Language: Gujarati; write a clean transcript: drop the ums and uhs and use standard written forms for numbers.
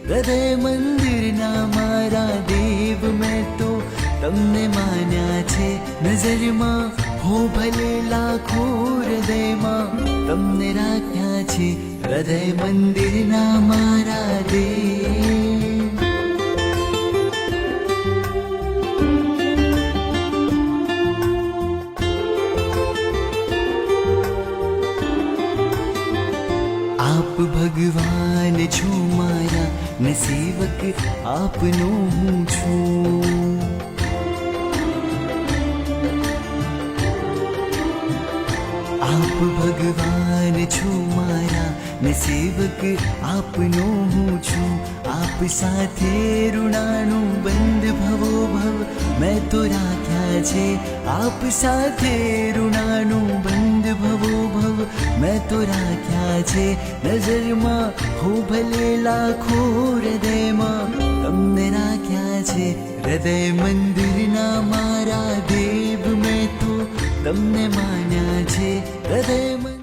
હૃદય મંદિરના મારા દેવ મેં તો તમને માન્યા છે નજરમાં હો ભલે લાખો હૃદયમાં તમને રાખ્યા છે હૃદય મંદિરના મારા દેવ આપ ભગવાન છો મારા ને સેવક આપનો હું છું આપ ભગવાન છો મારા ને સેવક આપનો હું છું આપ સાથે ઋણાનું બંધ ભવો ભવ મેં તો રાખ્યા છે આપ સાથે ઋણાનું બંધ ભવો ભવ મેં તો રાખ્યા છે નજરમાં હો ભલે લાખો હૃદયમાં તમને રાખ્યા છે હૃદય મંદિરના મારા દેવ મેં તો તમને માન્યા છે હૃદય